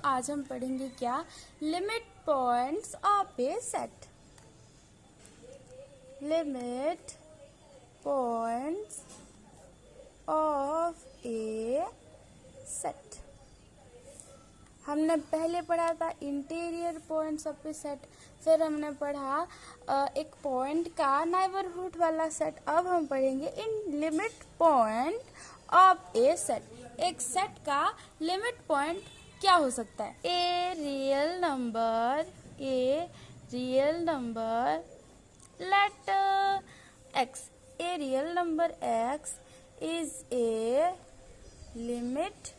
आज हम पढ़ेंगे क्या, limit points of a set. Limit points of a set. हमने पहले पढ़ा था interior points of a set, फिर हमने पढ़ा एक पॉइंट का नाइबरहुड वाला सेट। अब हम पढ़ेंगे इन limit point of a set. एक सेट का लिमिट पॉइंट क्या हो सकता है? A real number let x, a real number x is a limit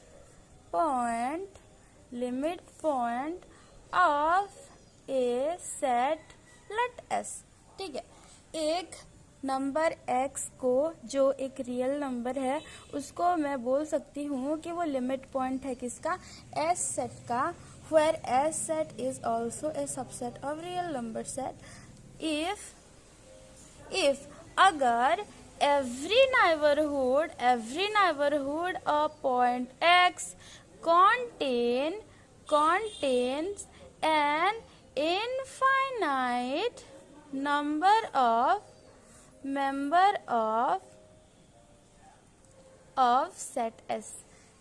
point of a set let s। ठीक है, एक नंबर x को, जो एक रियल नंबर है, उसको मैं बोल सकती हूँ कि वो लिमिट पॉइंट है किसका? s सेट का, where s set is also a subset of real number set if अगर every neighborhood of point x contains an infinite number of set s।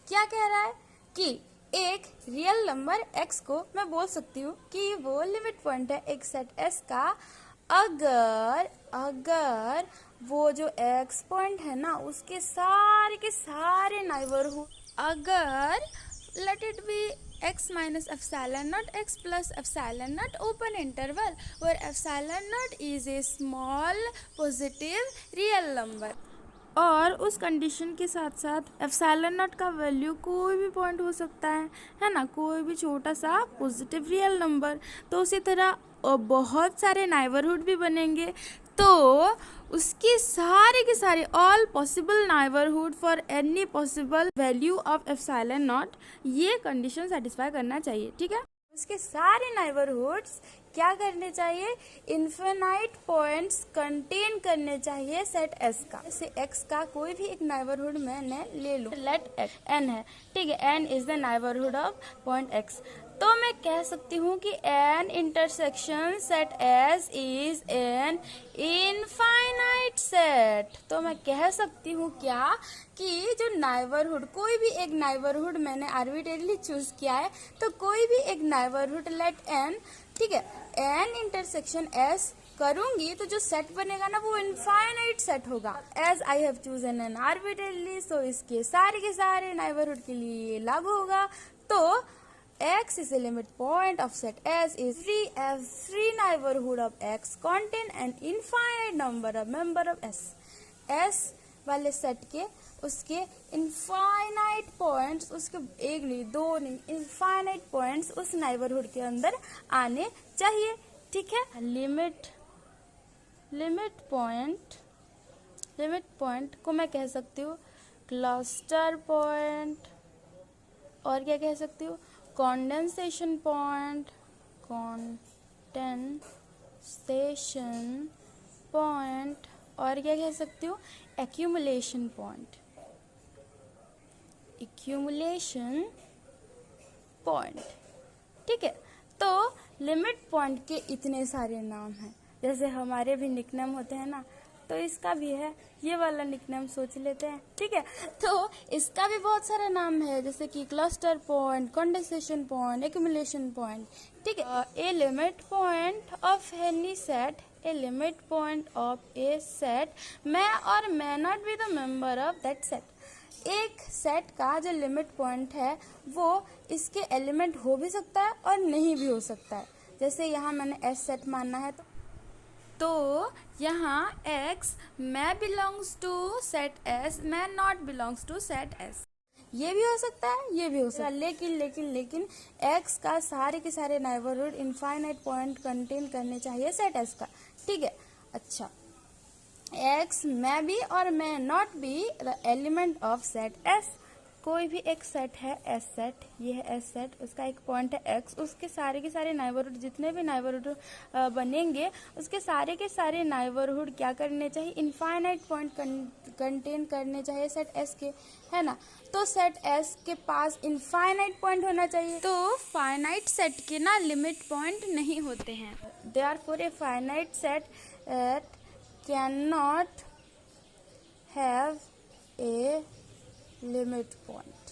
क्या कह रहा है कि एक रियल नंबर x को मैं बोल सकती हूँ कि वो लिमिट पॉइंट है एक सेट s का, अगर वो जो x पॉइंट है ना, उसके सारे के सारे नाइबरहुड, अगर let it be x minus epsilon naught x plus epsilon naught open interval where epsilon naught is a small positive real number, और उस कंडीशन के साथ साथ एप्सिलॉन नॉट का वैल्यू कोई भी पॉइंट हो सकता है ना, कोई भी छोटा सा पॉजिटिव रियल नंबर। तो उसी तरह बहुत सारे नाइबरहुड भी बनेंगे, तो उसकी सारे के सारे all possible neighbourhood for any possible value of epsilon not, ये कंडीशन सेटिस्फाई करना चाहिए। ठीक है, उसके सारे नाइबरहुड्स क्या करने चाहिए? इन्फिनाइट पॉइंट्स कंटेन करने चाहिए सेट s का। जैसे x का कोई भी एक नाइबरहुड मैंने ले लूं, लेट n है, ठीक है, n is the neighbourhood of point x, तो मैं कह सकती हूँ कि n intersection set s is an infinite set. तो मैं कह सकती हूँ क्या कि जो नाइबरहुड, कोई भी एक नाइबरहुड मैंने आर्बिट्रेरीली चूज किया है, तो कोई भी एक नाइबरहुड लेट n, ठीक है, n इंटरसेक्शन s करूंगी तो जो सेट बनेगा ना, वो इनफाइनाइट सेट होगा। As I have chosen N arbitrarily, so इसके सारे नाइबरहुड के लिए ये लागू होगा। तो x is a limit point of set S is every neighborhood of x contain an infinite number of member of S। S वाले सेट के उसके इनफाइनाइट पॉइंट्स, उसके एक नहीं, दो नहीं, इनफाइनाइट पॉइंट्स उस नाइबरहुड के अंदर आने चाहिए। ठीक है, लिमिट पॉइंट को मैं कह सकती हूँ क्लस्टर पॉइंट, और क्या कह सकती हूँ? कंडेंसेशन पॉइंट, और क्या कह सकती हूँ? Accumulation point. ठीक है, तो लिमिट पॉइंट के इतने सारे नाम हैं, जैसे हमारे भी निकनेम होते हैं ना, तो इसका भी है, ये वाला निकनेम सोच लेते हैं। ठीक है, तो इसका भी बहुत सारा नाम है, जैसे कि cluster point, condensation point, accumulation point. ठीक है, ए limit point of any set, A limit point of a set may or may not be the member of that set। एक सेट का जो लिमिट पॉइंट है, वो इसके एलिमेंट हो भी सकता है और नहीं भी हो सकता है। जैसे यहाँ मैंने एस सेट मानना है, तो यहाँ x may belongs to set S, may not belongs to set S। ये भी हो सकता है, ये भी हो सकता है, लेकिन x का सारे के सारे नाइबरहुड इनफाइनाइट पॉइंट कंटेन करने चाहिए सेट S का। ठीक है, अच्छा, x may be और may not be the element of set S कोई भी एक सेट है एस सेट, ये है एस सेट, उसका एक पॉइंट है एक्स, उसके सारे के सारे नाइबरहुड, जितने भी नाइबरहुड बनेंगे उसके सारे के सारे नाइबरहुड क्या करने चाहिए, इनफाइनाइट पॉइंट कंटेन करने चाहिए सेट एस के, है ना। तो सेट एस के पास इनफाइनाइट पॉइंट होना चाहिए। तो फाइनाइट सेट के ना लिमिट पॉइंट नहीं होते हैं। Therefore a finite set can not have a limit point.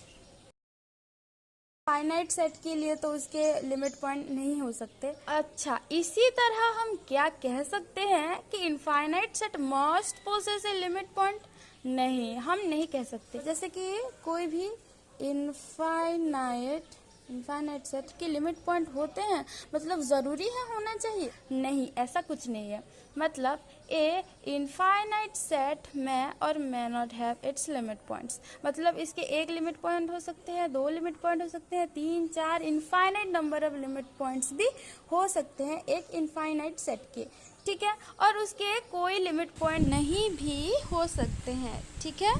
Finite set के लिए तो उसके लिमिट पॉइंट नहीं हो सकते। अच्छा, इसी तरह हम क्या कह सकते हैं कि infinite set must possess a limit point? नहीं, हम नहीं कह सकते। जैसे कि कोई भी इनफाइनाइट सेट के लिमिट पॉइंट होते हैं, मतलब जरूरी है होना चाहिए? नहीं, ऐसा कुछ नहीं है। मतलब ए इनफाइनाइट सेट में और may not have it's limit points, मतलब इसके एक लिमिट पॉइंट हो सकते हैं, दो लिमिट पॉइंट हो सकते हैं, 3, 4 infinite number of limit points भी हो सकते हैं एक इनफाइनाइट सेट के, ठीक है। और उसके कोई लिमिट पॉइंट नहीं भी हो सकते हैं, ठीक है।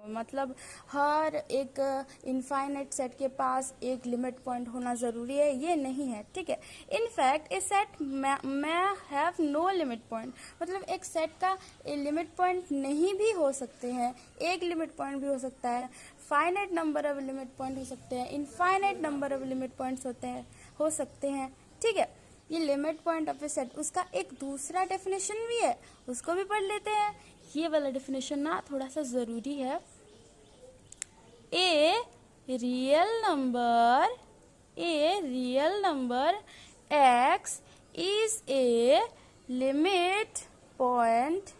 मतलब हर एक इनफाइनाइट सेट के पास एक लिमिट पॉइंट होना ज़रूरी है, ये नहीं है, ठीक है। इनफैक्ट ए सेट में हैव नो लिमिट पॉइंट, मतलब एक सेट का लिमिट पॉइंट नहीं भी हो सकते हैं, एक लिमिट पॉइंट भी हो सकता है, finite number of limit point हो सकते हैं, infinite number of limit points हो सकते हैं, ठीक है। ये limit point of a set, उसका एक दूसरा डेफिनेशन भी है, उसको भी पढ़ लेते हैं। ये वाला डेफिनेशन ना थोड़ा सा ज़रूरी है। A real number x is a limit point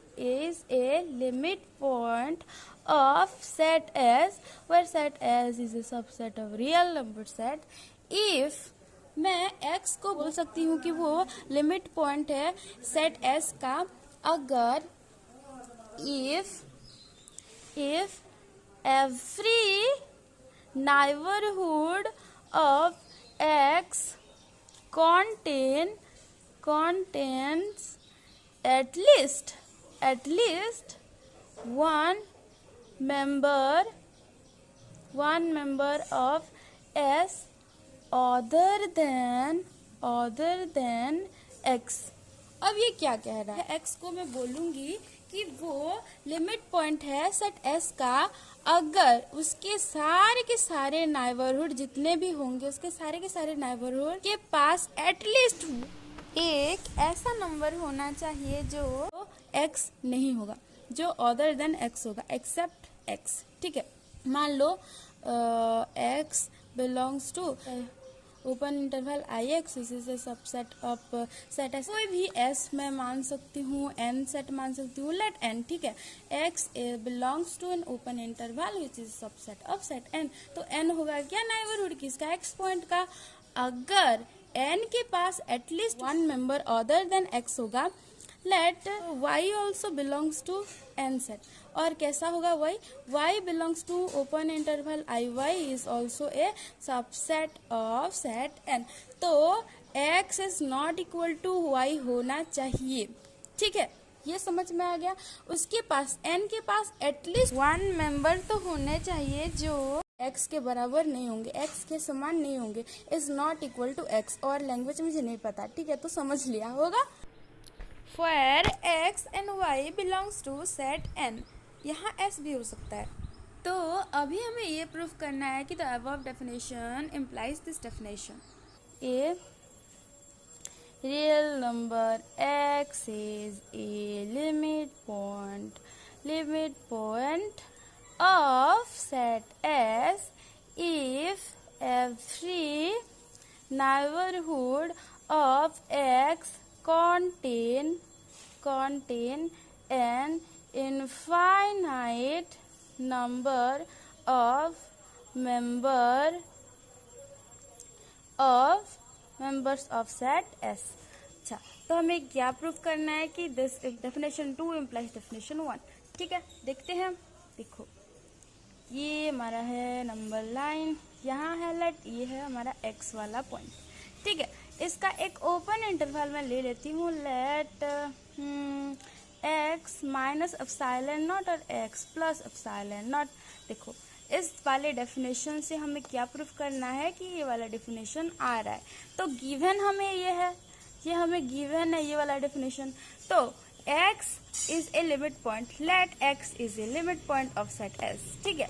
of set S, where set S is a subset of real number set. If मैं x को बोल सकती हूँ कि वो लिमिट पॉइंट है सेट S का अगर if every neighborhood of x contains at least one member of S other than x। अब ये क्या कह रहा है? x को मैं बोलूंगी कि वो लिमिट पॉइंट है सेट S का अगर उसके सारे के सारे नाइबरहुड जितने भी होंगे, उसके सारे के सारे नाइबरहुड के पास एटलीस्ट एक ऐसा नंबर होना चाहिए जो x नहीं होगा, जो अदर देन x होगा, एक्सेप्ट x, ठीक है। मान लो x belongs to open interval IX, इस is a subset of set S। कोई भी S मैं मान सकती हूँ, N सेट मान सकती हूँ, लेट N, ठीक है। X belongs to an open interval which is subset of set N। तो N होगा क्या? नाइबरहुड किसका? X पॉइंट का। अगर N के पास at least one member other than X होगा, let Y also belongs to N set. और कैसा होगा y belongs to open interval IY is also a subset of set N। तो x is not equal to y होना चाहिए, ठीक है। ये समझ में आ गया। उसके पास N के पास एटलीस्ट वन मेंबर तो होने चाहिए जो x के बराबर नहीं होंगे, x के समान नहीं होंगे, is not equal to x। और लैंग्वेज मुझे नहीं पता, ठीक है, तो समझ लिया होगा। where x and y belongs to set N, यहाँ S भी हो सकता है। तो अभी हमें ये प्रूफ करना है कि the above definition implies this definition. A real number x is a limit point of set S if every neighborhood of x contain an infinite number of members of set S। अच्छा, तो हमें क्या proof करना है कि this definition 2 implies definition 1, ठीक है। देखते हैं, देखो ये हमारा है नंबर लाइन, यहाँ है लेट, ये है हमारा x वाला पॉइंट, ठीक है। इसका एक ओपन इंटरवल में ले लेती हूँ, let x minus epsilon naught और x प्लस एप्सिलॉन नॉट। देखो इस वाले डेफिनेशन से हमें क्या प्रूफ करना है कि ये वाला डेफिनेशन आ रहा है। तो गिवन हमें ये हमें गिवन है ये वाला डेफिनेशन। तो x is a limit point, let x is a limit point of set S। ठीक है,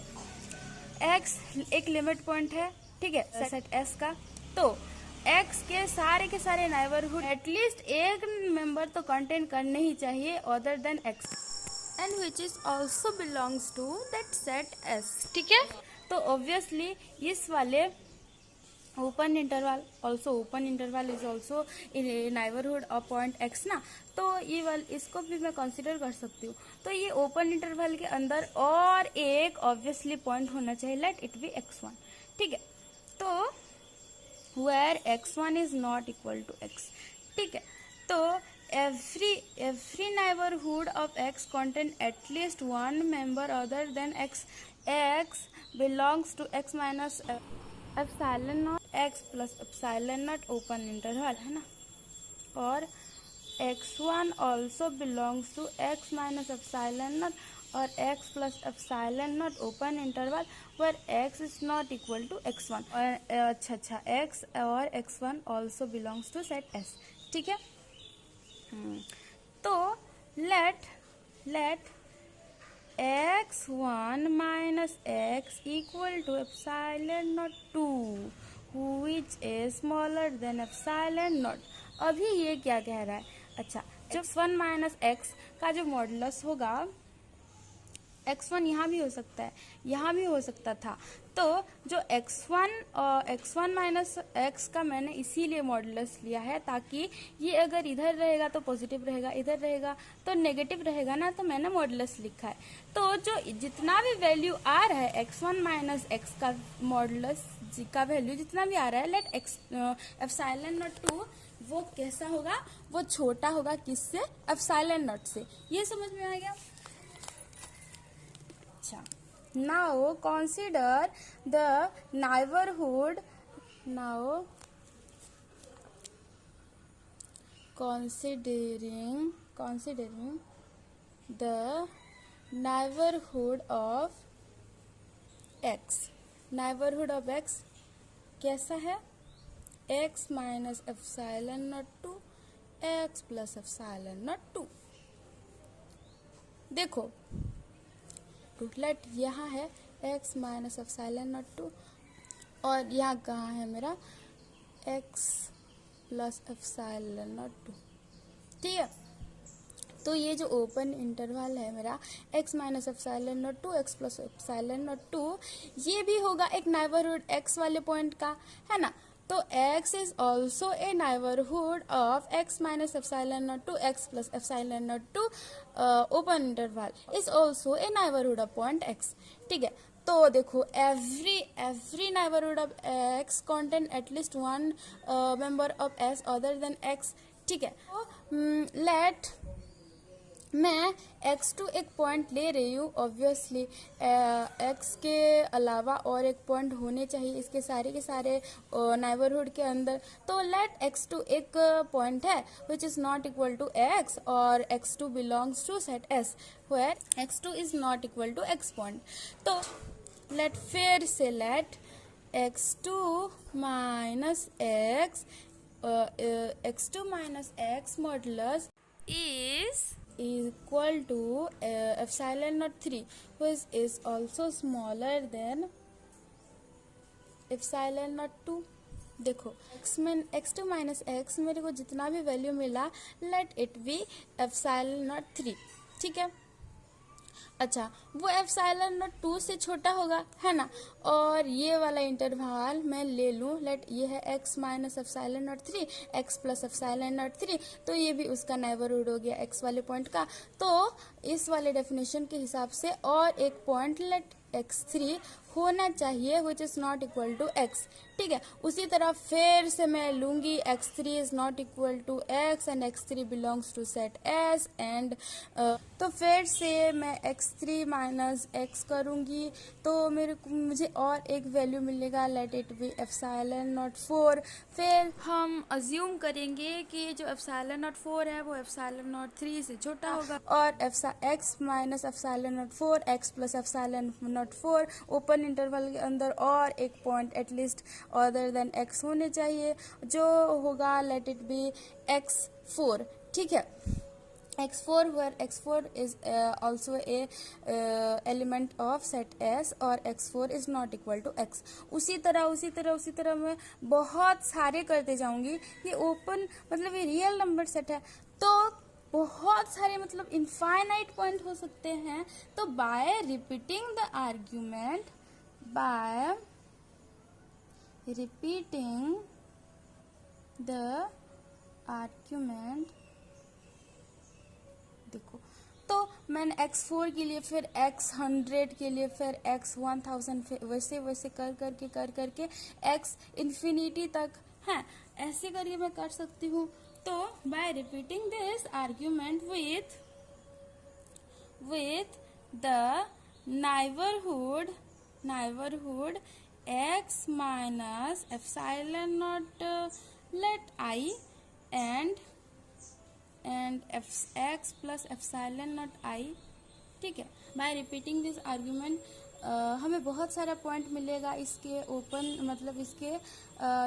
x एक लिमिट पॉइंट है, ठीक है, सेट S का। तो x के सारे नाइबरहुड एटलीस्ट एक मेंबर तो कंटेन करने ही चाहिए other than x and which is also belongs to that set S। ठीक है, तो ऑब्वियसली इस वाले open interval is also neighbourhood of point x ना, तो ये इसको भी मैं कंसिडर कर सकती हूँ। तो ये ओपन इंटरवल के अंदर और एक ऑब्वियसली पॉइंट होना चाहिए, लेट इट बी x1। ठीक है, तो where x1 is not equal to x। ठीक है, तो every neighborhood of x contain at least one member other than x belongs to x minus epsilon naught x plus epsilon naught open interval है ना, और x1 also belongs to x minus epsilon naught और x plus epsilon naught open interval where x is not equal to x1 और अच्छा x और x1 also belongs to set S। ठीक है, तो let x1 minus x equal to epsilon naught 2 which is smaller than epsilon naught। अभी ये क्या कह रहा है, अच्छा जब x1 माइनस x का जो मॉडुलस होगा, x1 यहाँ भी हो सकता है, यहाँ भी हो सकता था, तो जो x1 माइनस x का मैंने इसीलिए मॉडुलस लिया है ताकि ये अगर इधर रहेगा तो पॉजिटिव रहेगा, इधर रहेगा तो नेगेटिव रहेगा ना, तो मैंने मॉडुलस लिखा है। तो जो जितना भी वैल्यू आ रहा है x1 माइनस x का मॉडुलस का वैल्यू जितना भी आ रहा है, लेट एप्सिलॉन नॉट 2 वो कैसा होगा, वो छोटा होगा किससे, एप्सिलॉन नॉट से। ये समझ में आ गया। अच्छा, now consider the neighborhood, considering the neighborhood of x कैसा है, x minus epsilon not 2 x plus epsilon not 2। देखो लेट यहाँ है x माइनस एप्सिलॉन नॉट 2 और यहाँ कहाँ है मेरा x प्लस एप्सिलॉन नॉट 2। ठीक है, तो ये जो ओपन इंटरवल है मेरा x minus epsilon not 2 x plus epsilon not 2, ये भी होगा एक नाइबरहुड x वाले पॉइंट का, है ना। तो x is also A neighbourhood of x minus epsilon not 2 x plus epsilon not 2 open interval is also A neighbourhood of point x। ठीक है, तो देखो every neighbourhood of x contain at least one member of s other than x। ठीक है, तो late मैं x2 एक point ले रही हूँ, ऑब्वियसली x के अलावा और एक पॉइंट होने चाहिए इसके सारे के सारे नाइबरहुड के अंदर। तो लेट x2 एक पॉइंट है which is not equal to x और x2 belongs to set S where x2 is not equal to x point. तो लेट फिर से let x2 minus x modulus is equal to epsilon naught 3 which is also smaller than epsilon naught 2। देखो x2 minus x मेरे को जितना भी value मिला, let it be epsilon naught 3। ठीक है, अच्छा वो एप्सिलॉन नॉट 2 से छोटा होगा, है ना, और ये वाला इंटरवल मैं ले लूँ, लेट ये है x minus epsilon not 3 x plus epsilon not 3, तो ये भी उसका नाइबरहुड हो गया x वाले पॉइंट का। तो इस वाले डेफिनेशन के हिसाब से और एक पॉइंट लेट x3 होना चाहिए which is not equal to x। ठीक है, उसी तरह फिर से मैं लूंगी x3 is not equal to x and x3 belongs to set S and तो फिर से मैं x3 माइनस x करूंगी, तो मुझे और एक वैल्यू मिलेगा, let it be epsilon not 4। फिर हम अज्यूम करेंगे कि जो एप्सिलॉन नॉट 4 है वो एप्सिलॉन नॉट 3 से छोटा होगा और x minus epsilon not 4 x plus epsilon not not 4, open interval के अंदर और एक point at least other than x होने चाहिए, जो होगा लेट इट बी x4, ठीक है। x4 where x4 is also a element of set S और x4 is not equal to x। उसी तरह मैं बहुत सारे करते जाऊंगी। ये ओपन मतलब ये रियल नंबर सेट है, तो बहुत सारे मतलब इनफाइनाइट पॉइंट हो सकते हैं। तो bye repeating the argument, bye repeating the argument, देखो तो मैंने x4 के लिए, फिर x100 के लिए, फिर x1000, फिर वैसे कर करके x इन्फिनिटी तक है, ऐसे करके मैं कर सकती हूँ। तो bye repeating this argument with the neighbourhood x minus epsilon not let I and x plus epsilon not I, ठीक है। बाय रिपीटिंग दिस आर्ग्यूमेंट हमें बहुत सारा पॉइंट मिलेगा इसके ओपन मतलब इसके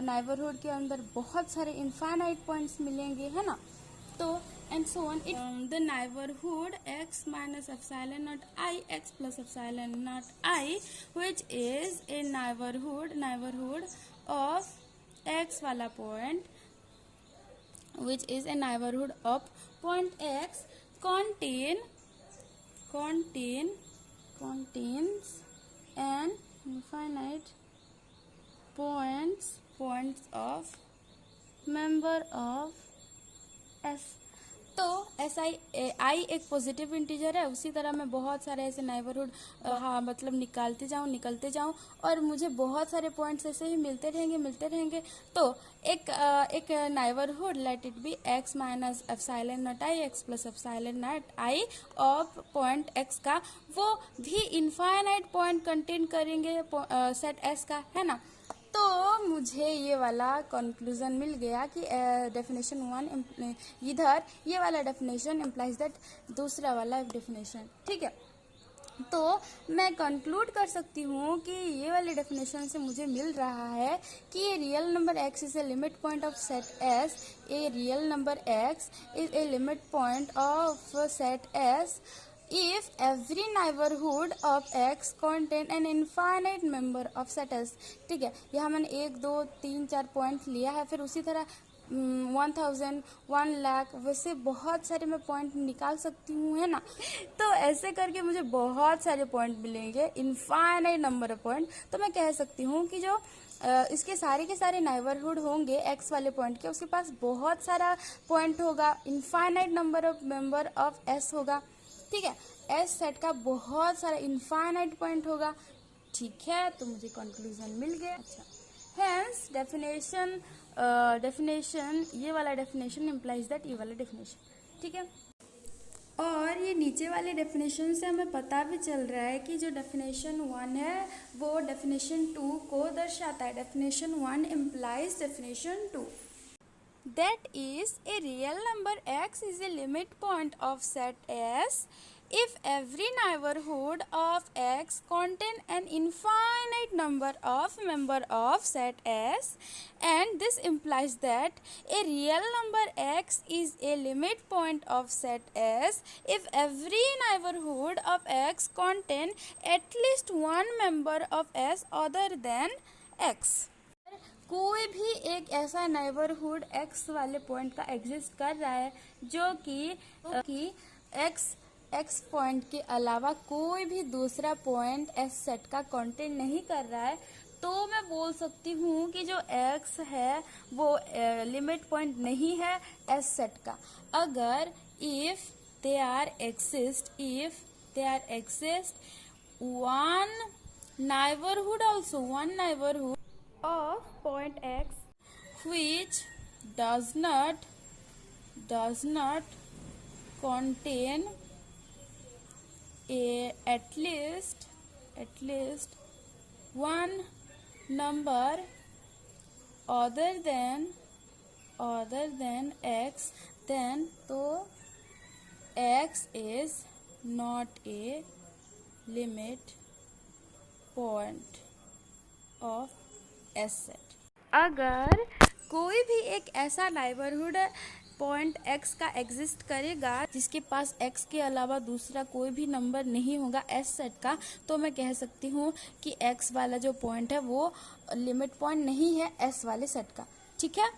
नाइबरहुड के अंदर बहुत सारे इनफाइनाइट पॉइंट्स मिलेंगे, है ना। तो and so on it the neighbourhood x minus epsilon not I x plus epsilon not I which is a neighbourhood of x वाला point, which is a neighborhood of point x contains an infinite points of member of S। तो I एक positive integer है, उसी तरह मैं बहुत सारे ऐसे नाइबरहुड हाँ मतलब निकलते जाऊँ और मुझे बहुत सारे पॉइंट्स ऐसे ही मिलते रहेंगे। तो एक neighbourhood let it be x minus epsilon not I x plus epsilon not I of point x का, वो भी इनफाइनाइट पॉइंट कंटेन करेंगे सेट S का, है ना। तो मुझे ये वाला कंक्लूजन मिल गया कि डेफिनेशन 1 इधर ये वाला डेफिनेशन इम्प्लाइज दैट दूसरा वाला डेफिनेशन, ठीक है। तो मैं कंक्लूड कर सकती हूँ कि ये वाले डेफिनेशन से मुझे मिल रहा है कि ये real number x is a limit point of set S, A real number x is a limit point of set S if every neighborhood of x contain an infinite member of set S, ठीक है। यहाँ मैंने 1 2 3 4 point लिया है, फिर उसी तरह 1000 1 लाख वैसे बहुत सारे मैं पॉइंट निकाल सकती हूँ, है ना। तो ऐसे करके मुझे बहुत सारे पॉइंट मिलेंगे, इनफाइनाइट नंबर ऑफ पॉइंट। तो मैं कह सकती हूँ कि जो इसके सारे के सारे नाइबरहुड होंगे x वाले पॉइंट के, उसके पास बहुत सारा पॉइंट होगा, infinite number of member of S होगा, ठीक है। S सेट का बहुत सारा इनफाइनाइट पॉइंट होगा, ठीक है। तो मुझे कंक्लूजन मिल गया। अच्छा, हेंस डेफिनेशन ये वाला डेफिनेशन इम्प्लाइज दैट ये वाला डेफिनेशन, ठीक है। और ये नीचे वाले डेफिनेशन से हमें पता भी चल रहा है कि जो डेफिनेशन 1 है वो डेफिनेशन 2 को दर्शाता है। Definition 1 implies definition 2, that is a real number x is a limit point of set S if every neighborhood of x contain an infinite number of member of set S, and this implies that a real number x is a limit point of set S if every neighborhood of x contain at least one member of S other than x। कोई भी एक ऐसा neighbourhood x वाले point का exist कर रहा है जो कि x पॉइंट के अलावा कोई भी दूसरा पॉइंट S सेट का कंटेन नहीं कर रहा है, तो मैं बोल सकती हूँ कि जो x है वो लिमिट पॉइंट नहीं है S सेट का। अगर if there exists one neighborhood of point x which does not contain at least one number other than x, then तो x is not a limit point of S set. अगर कोई भी एक ऐसा neighbourhood point x का exist करेगा जिसके पास x के अलावा दूसरा कोई भी नंबर नहीं होगा एस सेट का, तो मैं कह सकती हूँ कि x वाला जो पॉइंट है वो लिमिट पॉइंट नहीं है एस वाले सेट का। ठीक है।